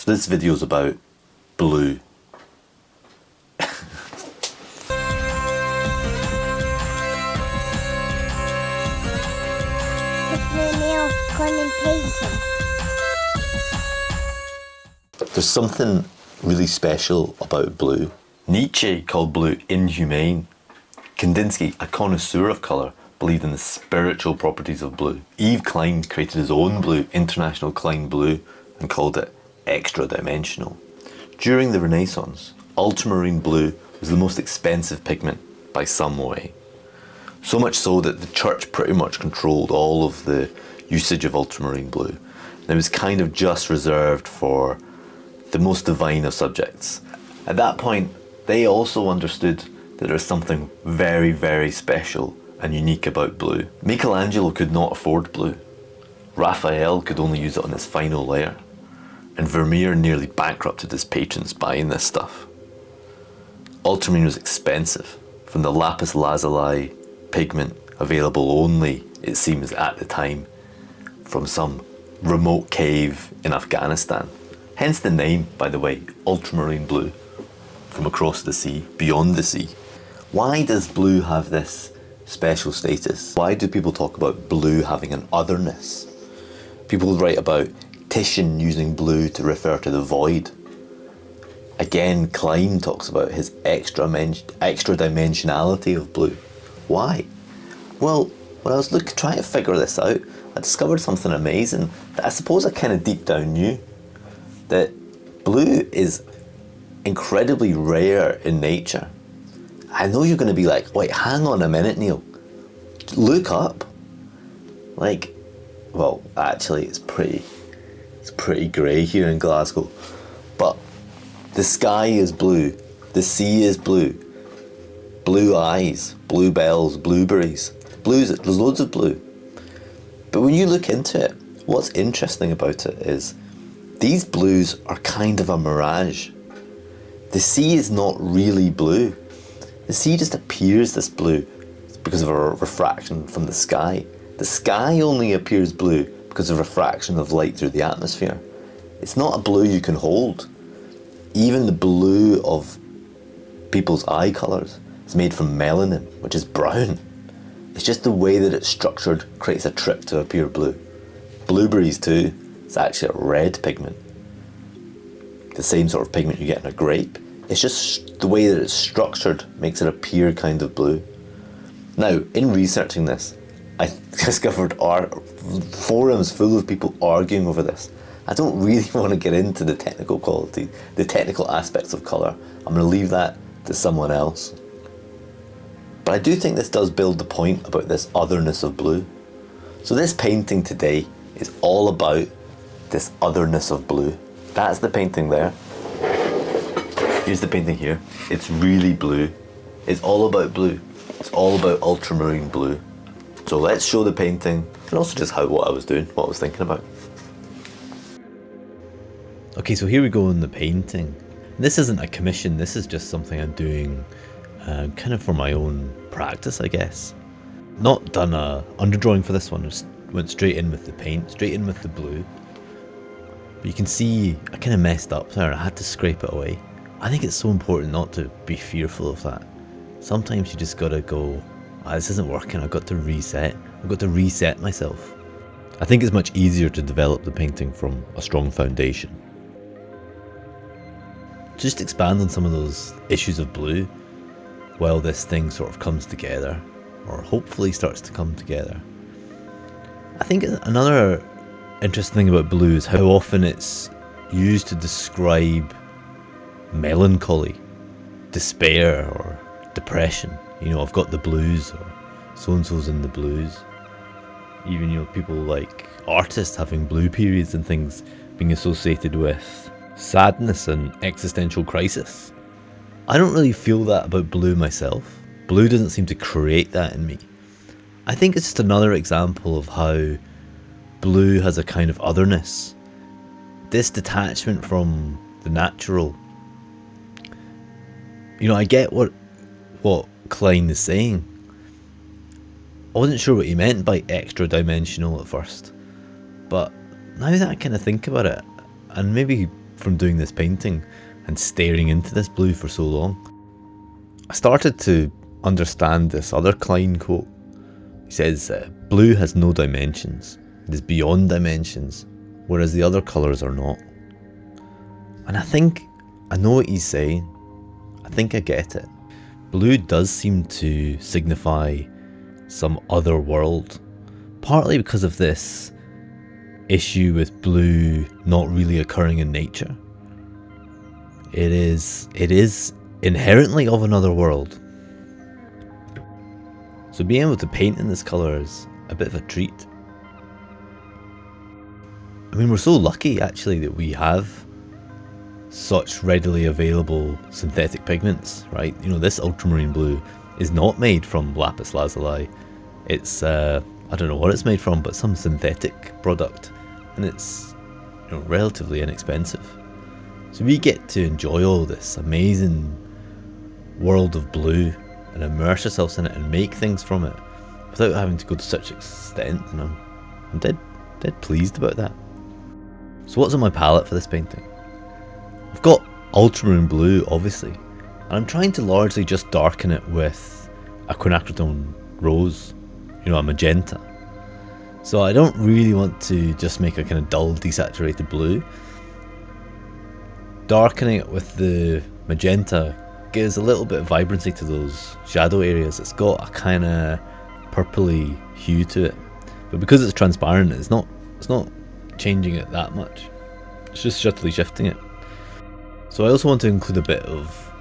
this video is about blue. There's something really special about blue. Nietzsche called blue inhumane. Kandinsky, a connoisseur of colour, believed in the spiritual properties of blue. Yves Klein created his own blue, International Klein Blue, and called it extra-dimensional. During the Renaissance, ultramarine blue was the most expensive pigment by some way. So much so that the church pretty much controlled all of the usage of ultramarine blue. And it was kind of just reserved for the most divine of subjects. At that point, they also understood that there was something very, very special and unique about blue. Michelangelo could not afford blue. Raphael could only use it on his final layer. And Vermeer nearly bankrupted his patrons buying this stuff. Ultramarine was expensive, from the lapis lazuli pigment available only, it seems at the time, from some remote cave in Afghanistan. Hence the name, by the way, ultramarine blue, from across the sea, beyond the sea. Why does blue have this special status? Why do people talk about blue having an otherness? People write about Titian using blue to refer to the void. Again, Klein talks about his extra dimensionality of blue. Why? Well, when I was trying to figure this out, I discovered something amazing that I suppose I kind of deep down knew. That blue is incredibly rare in nature. I know you're going to be like, wait, hang on a minute, Neil. Look up. Like, well, actually, it's pretty grey here in Glasgow. But the sky is blue. The sea is blue. Blue eyes, bluebells, blueberries. There's loads of blue. But when you look into it, what's interesting about it is these blues are kind of a mirage. The sea is not really blue. The sea just appears this blue because of a refraction from the sky. The sky only appears blue because of refraction of light through the atmosphere. It's not a blue you can hold. Even the blue of people's eye colours is made from melanin, which is brown. It's just the way that it's structured creates a trick to appear blue. Blueberries too, it's actually a red pigment. The same sort of pigment you get in a grape. It's just the way that it's structured makes it appear kind of blue. Now, in researching this, I discovered forums full of people arguing over this. I don't really want to get into the technical quality, the technical aspects of colour. I'm going to leave that to someone else. But I do think this does build the point about this otherness of blue. So this painting today is all about this otherness of blue. That's the painting there. Here's the painting here. It's really blue. It's all about blue. It's all about ultramarine blue. So let's show the painting and also just what I was doing, what I was thinking about. Okay, so here we go in the painting. This isn't a commission, this is just something I'm doing kind of for my own practice, I guess. Not done a underdrawing for this one, just went straight in with the paint, straight in with the blue. But you can see I kind of messed up there, I had to scrape it away. I think it's so important not to be fearful of that. Sometimes you just gotta go, this isn't working, I've got to reset. I've got to reset myself. I think it's much easier to develop the painting from a strong foundation. Just expand on some of those issues of blue while this thing sort of comes together, or hopefully starts to come together. I think another interesting thing about blue is how often it's used to describe melancholy, despair, or depression. You know, I've got the blues, or so-and-so's in the blues. Even, you know, people like artists having blue periods and things being associated with sadness and existential crisis. I don't really feel that about blue myself. Blue doesn't seem to create that in me. I think it's just another example of how blue has a kind of otherness. This detachment from the natural. You know, I get what Klein is saying. I wasn't sure what he meant by extra dimensional at first, but now that I kind of think about it, and maybe from doing this painting and staring into this blue for so long, I started to understand this other Klein quote. He says, blue has no dimensions. It is beyond dimensions, whereas the other colours are not. And I think I know what he's saying. I think I get it. Blue does seem to signify some other world, partly because of this issue with blue not really occurring in nature. It is inherently of another world. So being able to paint in this colour is a bit of a treat. I mean, we're so lucky actually that we have such readily available synthetic pigments, right? You know, this ultramarine blue is not made from lapis lazuli. It's I don't know what it's made from, but some synthetic product, and it's, you know, relatively inexpensive. So we get to enjoy all this amazing world of blue and immerse ourselves in it and make things from it without having to go to such extent, and I'm dead pleased about that. So what's on my palette for this painting? I've got ultramarine blue, obviously, and I'm trying to largely just darken it with a quinacridone rose, you know, a magenta. So I don't really want to just make a kind of dull desaturated blue. Darkening it with the magenta gives a little bit of vibrancy to those shadow areas. It's got a kind of purpley hue to it, but because it's transparent, it's not changing it that much. It's just subtly shifting it. So I also want to include a bit of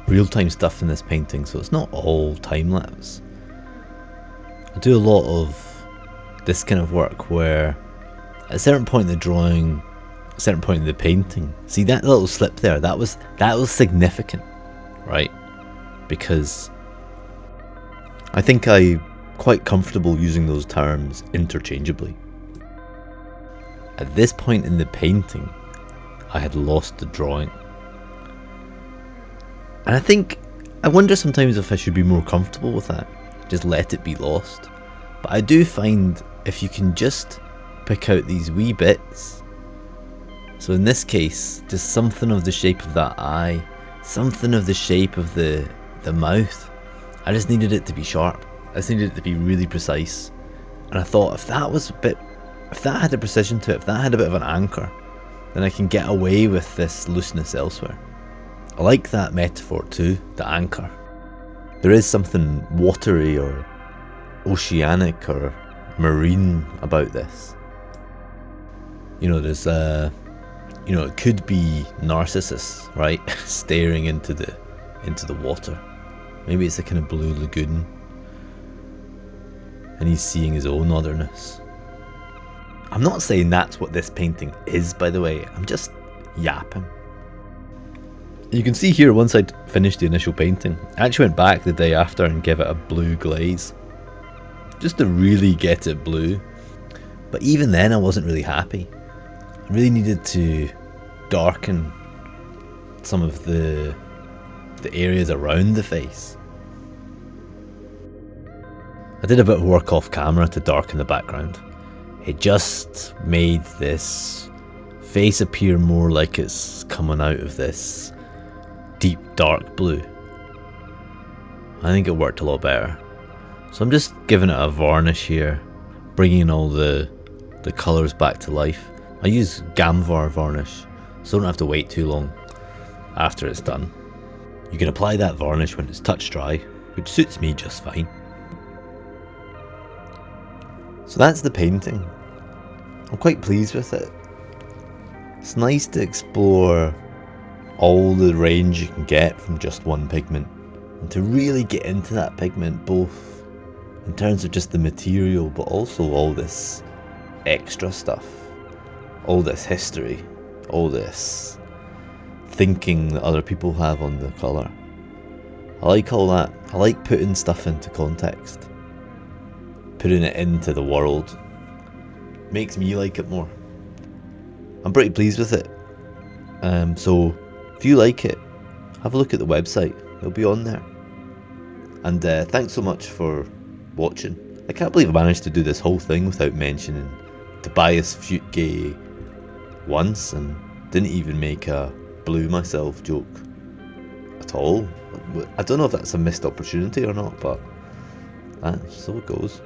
real-time stuff in this painting, so it's not all time-lapse. I do a lot of this kind of work where at a certain point in the drawing, a certain point in the painting, see that little slip there, that was significant, right? Because I think I'm quite comfortable using those terms interchangeably. At this point in the painting, I had lost the drawing. And I wonder sometimes if I should be more comfortable with that, just let it be lost. But I do find if you can just pick out these wee bits, so in this case, just something of the shape of that eye, something of the shape of the mouth, I just needed it to be sharp. I just needed it to be really precise. And I thought if that had a precision to it, if that had a bit of an anchor, then I can get away with this looseness elsewhere. I like that metaphor too, the anchor. There is something watery or oceanic or marine about this. You know, there's you know, it could be Narcissus, right? Staring into the water. Maybe it's a kind of blue lagoon, and he's seeing his own otherness. I'm not saying that's what this painting is, by the way. I'm just yapping. You can see here, once I'd finished the initial painting, I actually went back the day after and gave it a blue glaze, just to really get it blue. But even then I wasn't really happy. I really needed to darken some of the areas around the face. I did a bit of work off camera to darken the background. It just made this face appear more like it's coming out of this deep dark blue. I think it worked a lot better. So I'm just giving it a varnish here, bringing all the colours back to life. I use Gamvar varnish, so I don't have to wait too long after it's done. You can apply that varnish when it's touch dry, which suits me just fine. So that's the painting. I'm quite pleased with it. It's nice to explore all the range you can get from just one pigment, and to really get into that pigment both in terms of just the material, but also all this extra stuff, all this history, all this thinking that other people have on the colour. I like all that. I like putting stuff into context, putting it into the world. Makes me like it more. I'm pretty pleased with it. So if you like it, have a look at the website. It'll be on there. And thanks so much for watching. I can't believe I managed to do this whole thing without mentioning Tobias Futke once, and Didn't even make a blue myself joke at all. I don't know if that's a missed opportunity or not, but so it goes.